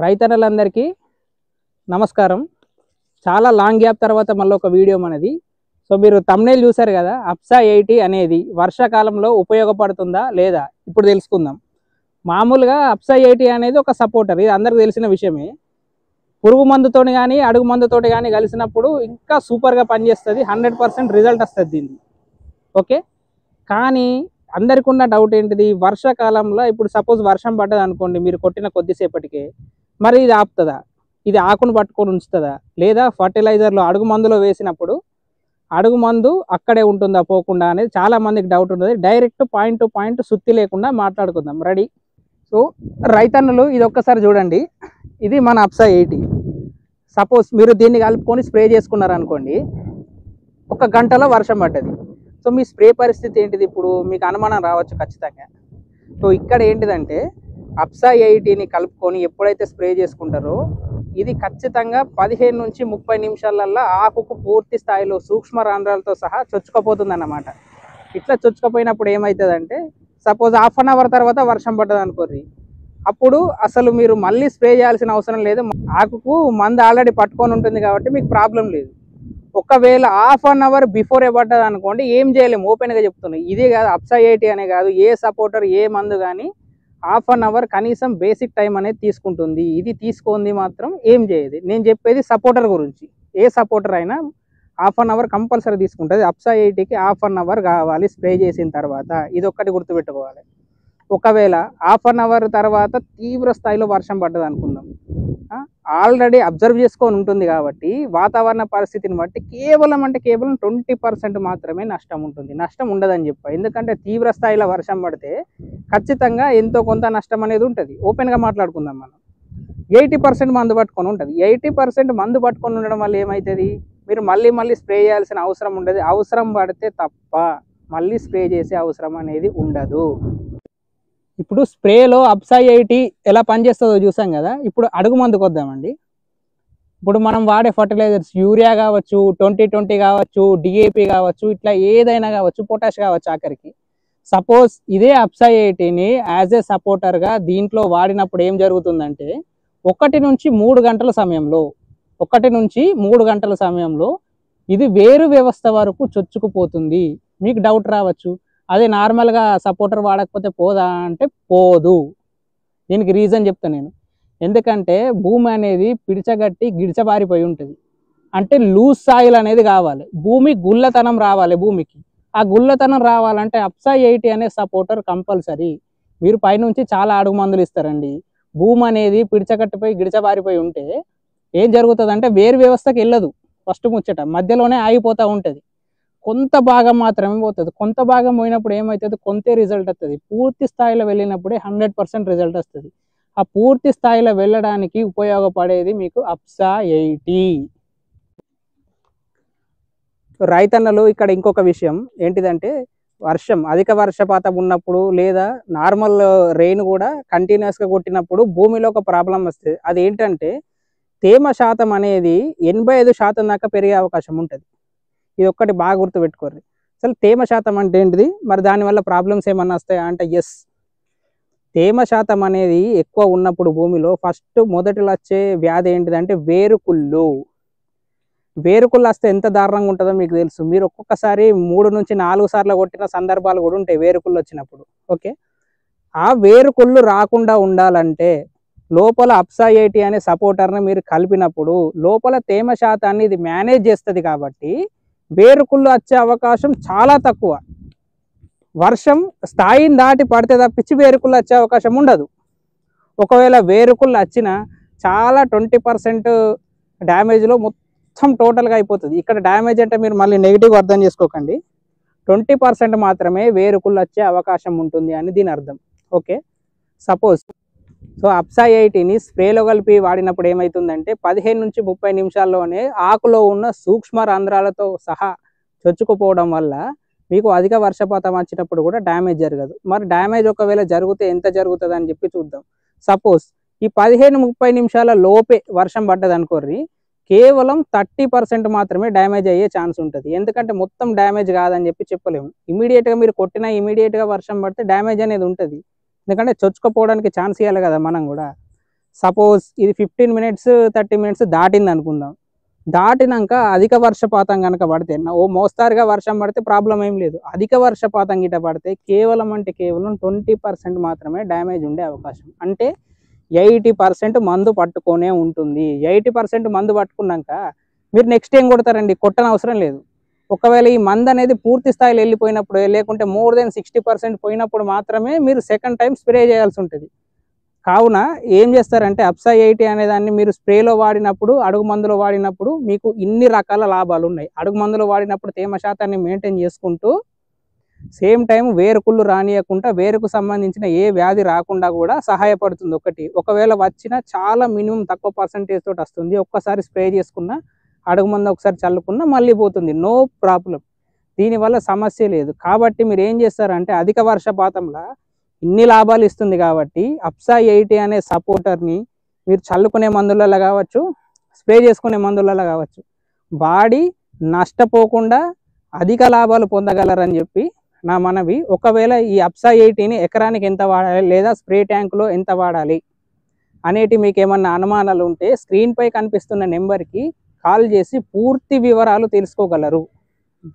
రైతన్నలందరికీ నమస్కారం. చాలా long gap తర్వాత మళ్ళీ ఒక వీడియో మనది. సో మీరు థంబ్నెయిల్ చూసారు కదా, అప్సా 80 అనేది వర్షాకాలంలో ఉపయోగపడుతుందా లేదా ఇప్పుడు తెలుసుకుందాం. మామూలుగా అప్సా 80 అనేది ఒక సపోర్టర్, ఇది అందరికీ తెలిసిన విషయమే. పురుగు మందుతోని కానీ అడుగు మందుతోటి కానీ కలిసినప్పుడు ఇంకా సూపర్గా పనిచేస్తుంది, 100% రిజల్ట్ వస్తుంది దీన్ని. ఓకే, కానీ అందరికి ఉన్న డౌట్ ఏంటిది, వర్షాకాలంలో ఇప్పుడు సపోజ్ వర్షం పడ్డది అనుకోండి, మీరు కొట్టిన కొద్దిసేపటికే మరి ఇది ఆపుతుందా, ఇది ఆకును పట్టుకొని ఉంచుతుందా, లేదా ఫర్టిలైజర్లో అడుగు మందులో వేసినప్పుడు అడుగు మందు అక్కడే ఉంటుందా పోకుండా అనేది చాలా మందికి డౌట్ ఉంటుంది. డైరెక్ట్ పాయింట్ టు పాయింట్ సుత్తి లేకుండా మాట్లాడుకుందాం. రెడీ? సో రైతన్నులు ఇది ఒక్కసారి చూడండి, ఇది మన అప్సా 80. సపోజ్ మీరు దీన్ని కలుపుకొని స్ప్రే చేసుకున్నారనుకోండి, ఒక గంటలో వర్షం పడ్డది. సో మీ స్ప్రే పరిస్థితి ఏంటిది, ఇప్పుడు మీకు అనుమానం రావచ్చు ఖచ్చితంగా. సో ఇక్కడ ఏంటిదంటే అప్సా 80ని కలుపుకొని ఎప్పుడైతే స్ప్రే చేసుకుంటారో ఇది ఖచ్చితంగా 15 నుంచి 30 నిమిషాలల్లో ఆకుకు పూర్తి స్థాయిలో సూక్ష్మ రంధ్రాలతో సహా చొచ్చుకపోతుంది అన్నమాట. ఇట్లా చొచ్చుకపోయినప్పుడు ఏమవుతుందంటే, సపోజ్ హాఫ్ అన్ అవర్ తర్వాత వర్షం పడ్డది అనుకోర్రి, అప్పుడు అసలు మీరు మళ్ళీ స్ప్రే చేయాల్సిన అవసరం లేదు. ఆకుకు మందు ఆల్రెడీ పట్టుకొని ఉంటుంది కాబట్టి మీకు ప్రాబ్లం లేదు. ఒకవేళ హాఫ్ అన్ అవర్ బిఫోర్ పడ్డది అనుకోండి, ఏం చేయలేము. ఓపెన్గా చెప్తున్నాయి, ఇదే కాదు అప్సా 80 అనే కాదు, ఏ సపోర్టర్ ఏ మందు కానీ హాఫ్ అన్ అవర్ కనీసం బేసిక్ టైం అనేది తీసుకుంటుంది. ఇది తీసుకుంది మాత్రం ఏం చేయదు. నేను చెప్పేది సపోర్టర్ గురించి. ఏ సపోర్టర్ అయినా హాఫ్ అన్ అవర్ కంపల్సరీ తీసుకుంటుంది. అప్సా 80కి హాఫ్ అన్ అవర్ కావాలి స్ప్రే చేసిన తర్వాత, ఇది ఒక్కటి గుర్తుపెట్టుకోవాలి. ఒకవేళ హాఫ్ అన్ అవర్ తర్వాత తీవ్ర స్థాయిలో వర్షం పడ్డది అనుకుందాం, ఆల్రెడీ అబ్జర్వ్ చేసుకొని ఉంటుంది కాబట్టి వాతావరణ పరిస్థితిని బట్టి కేవలం 20% మాత్రమే నష్టం ఉంటుంది. నష్టం ఉండదని చెప్పా, ఎందుకంటే తీవ్ర స్థాయిలో వర్షం పడితే ఖచ్చితంగా ఎంతో కొంత నష్టం అనేది ఉంటుంది. ఓపెన్గా మాట్లాడుకుందాం. మనం 80% మందు పట్టుకొని ఉంటుంది. 80% మందు పట్టుకొని ఉండడం వల్ల ఏమవుతుంది, మీరు మళ్ళీ స్ప్రే చేయాల్సిన అవసరం ఉండదు. అవసరం పడితే తప్ప మళ్ళీ స్ప్రే చేసే అవసరం అనేది ఉండదు. ఇప్పుడు స్ప్రేలో అప్సా 80 ఎలా పనిచేస్తుందో చూసాం కదా. ఇప్పుడు అడుగు మందుకు వద్దామండి. ఇప్పుడు మనం వాడే ఫర్టిలైజర్స్ యూరియా కావచ్చు, 20-20 కావచ్చు, డిఏపి కావచ్చు, ఇట్లా ఏదైనా కావచ్చు, పొటాష్ కావచ్చు. ఆఖరికి సపోజ్ ఇదే అప్సా 80ని యాజ్ ఏ సపోర్టర్గా దీంట్లో వాడినప్పుడు ఏం జరుగుతుందంటే, 1 నుంచి 3 గంటల సమయంలో ఇది వేరు వ్యవస్థ వరకు చొచ్చుకుపోతుంది. మీకు డౌట్ రావచ్చు, అదే నార్మల్గా సపోర్టర్ వాడకపోతే పోదా అంటే పోదు. దీనికి రీజన్ చెప్తాను నేను. ఎందుకంటే భూమి అనేది పిడిచగట్టి గిడిచబారిపోయి ఉంటుంది. అంటే లూజ్ సాయిల్ అనేది కావాలి, భూమి గుల్లతనం రావాలి. భూమికి ఆ గుల్లతనం రావాలంటే అప్సా 80 అనే సపోర్టర్ కంపల్సరీ. మీరు పైనుంచి చాలా అడుగు మందులు ఇస్తారండి, భూమి అనేది పిడిచగట్టిపోయి గిడిచబారిపోయి ఉంటే ఏం జరుగుతుంది అంటే వేరు వ్యవస్థకి వెళ్ళదు. ఫస్ట్ ముచ్చట మధ్యలోనే ఆగిపోతూ ఉంటుంది. కొంత భాగం మాత్రమే పోతుంది. కొంత భాగం పోయినప్పుడు ఏమవుతుంది, కొంతే రిజల్ట్ వస్తుంది. పూర్తి స్థాయిలో వెళ్ళినప్పుడే 100% రిజల్ట్ వస్తుంది. ఆ పూర్తి స్థాయిలో వెళ్ళడానికి ఉపయోగపడేది మీకు అప్సా 80. రైతన్నలు ఇక్కడ ఇంకొక విషయం ఏంటిదంటే, అధిక వర్షపాతం ఉన్నప్పుడు లేదా నార్మల్ రెయిన్ కూడా కంటిన్యూస్గా కొట్టినప్పుడు భూమిలో ఒక ప్రాబ్లం వస్తుంది. అది ఏంటంటే తేమ శాతం అనేది 85% దాకా పెరిగే అవకాశం ఉంటుంది. ఇది ఒక్కటి బాగా గుర్తుపెట్టుకోరు. అసలు తేమ శాతం అంటే ఏంటిది, మరి దానివల్ల ప్రాబ్లమ్స్ ఏమన్నా వస్తాయా అంటే ఎస్. తేమ శాతం అనేది ఎక్కువ ఉన్నప్పుడు భూమిలో మొదటిలో వచ్చే వ్యాధి ఏంటిదంటే వేరుకుళ్ళు. వేరుకుళ్ళు వస్తే ఎంత దారుణంగా ఉంటుందో మీకు తెలుసు. మీరు ఒక్కొక్కసారి 3 నుంచి 4 సార్లు కొట్టిన సందర్భాలు కూడా ఉంటాయి వేరుకుళ్ళు వచ్చినప్పుడు. ఓకే, ఆ వేరుకుళ్ళు రాకుండా ఉండాలంటే లోపల అప్సా 80 అనే సపోర్టర్ని మీరు కలిపినప్పుడు లోపల తేమ శాతాన్ని ఇది మేనేజ్ చేస్తుంది. కాబట్టి వేరుకుళ్ళు వచ్చే అవకాశం చాలా తక్కువ. వర్షం స్థాయిని దాటి పడితే తప్పించి వేరుకుళ్ళు వచ్చే అవకాశం ఉండదు. ఒకవేళ వేరుకుళ్ళు వచ్చినా చాలా 20% డ్యామేజ్లో మొత్తం టోటల్గా అయిపోతుంది. ఇక్కడ డ్యామేజ్ అంటే మీరు మళ్ళీ నెగిటివ్ అర్థం చేసుకోకండి, 20% మాత్రమే వేరుకుళ్ళు వచ్చే అవకాశం ఉంటుంది అని దీని అర్థం. ఓకే, సపోజ్ సో అప్సా 80ని స్ప్రేలో కలిపి వాడినప్పుడు ఏమవుతుందంటే 15 నుంచి 30 నిమిషాల్లోనే ఆకులో ఉన్న సూక్ష్మ రంధ్రాలతో సహా చొచ్చుకుపోవడం వల్ల మీకు అధిక వర్షపాతం వచ్చినప్పుడు కూడా డ్యామేజ్ జరగదు. మరి డ్యామేజ్ ఒకవేళ జరిగితే ఎంత జరుగుతుంది అని చెప్పి చూద్దాం. సపోజ్ ఈ 15-30 నిమిషాల లోపే వర్షం పడ్డది అనుకోర్రి, కేవలం 30% మాత్రమే డ్యామేజ్ అయ్యే ఛాన్స్ ఉంటుంది. ఎందుకంటే మొత్తం డ్యామేజ్ కాదని చెప్పి చెప్పలేము. ఇమీడియట్గా మీరు కొట్టినా ఇమీడియట్గా వర్షం పడితే డ్యామేజ్ అనేది ఉంటుంది. ఎందుకంటే చొచ్చుకపోవడానికి ఛాన్స్ ఇవ్వాలి కదా మనం కూడా. సపోజ్ ఇది 15 మినిట్స్ 30 మినిట్స్ దాటింది అనుకుందాం. దాటినాక అధిక వర్షపాతం కనుక పడితే ఓ మోస్తారుగా వర్షం పడితే ప్రాబ్లం ఏం లేదు. అధిక వర్షపాతం గిట పడితే కేవలం 20% మాత్రమే డ్యామేజ్ ఉండే అవకాశం. అంటే 80% మందు పట్టుకొనే ఉంటుంది. 80% మందు పట్టుకున్నాక మీరు నెక్స్ట్ ఏం కొడతారండి? కొట్టనవసరం లేదు. ఒకవేళ ఈ మందు అనేది పూర్తి స్థాయిలో వెళ్ళిపోయినప్పుడు, లేకుంటే మోర్ దెన్ 60% పోయినప్పుడు మాత్రమే మీరు సెకండ్ టైం స్ప్రే చేయాల్సి ఉంటుంది. కావున ఏం చేస్తారంటే అప్సా 80 అనే దాన్ని మీరు స్ప్రేలో వాడినప్పుడు, అడుగు మందులో వాడినప్పుడు మీకు ఇన్ని రకాల లాభాలు ఉన్నాయి. అడుగు మందులో వాడినప్పుడు తేమ శాతాన్ని మెయింటైన్ చేసుకుంటూ సేమ్ టైం వేరుకుళ్ళు రానియకుండా, వేరుకు సంబంధించిన ఏ వ్యాధి రాకుండా కూడా సహాయపడుతుంది. ఒకవేళ వచ్చినా చాలా మినిమం తక్కువ పర్సెంటేజ్ తోటి వస్తుంది. ఒక్కసారి స్ప్రే చేసుకున్న, అడుగు మందు ఒకసారి చల్లుకున్నా మళ్ళీ పోతుంది, నో ప్రాబ్లం. దీనివల్ల సమస్య లేదు. కాబట్టి మీరు ఏం చేస్తారంటే అధిక వర్షపాతంలో ఇన్ని లాభాలు ఇస్తుంది కాబట్టి అప్సా 80 అనే సపోర్టర్ని మీరు చల్లుకునే మందులలో కావచ్చు, స్ప్రే చేసుకునే మందులలో కావచ్చు వాడి నష్టపోకుండా అధిక లాభాలు పొందగలరని చెప్పి నా మనవి. ఒకవేళ ఈ అప్సా 80ని ఎకరానికి ఎంత వాడాలి, లేదా స్ప్రే ట్యాంకులో ఎంత వాడాలి అనేటి మీకు ఏమన్నా అనుమానాలు ఉంటే స్క్రీన్పై కనిపిస్తున్న నెంబర్కి కాల్ చేసి పూర్తి వివరాలు తెలుసుకోగలరు.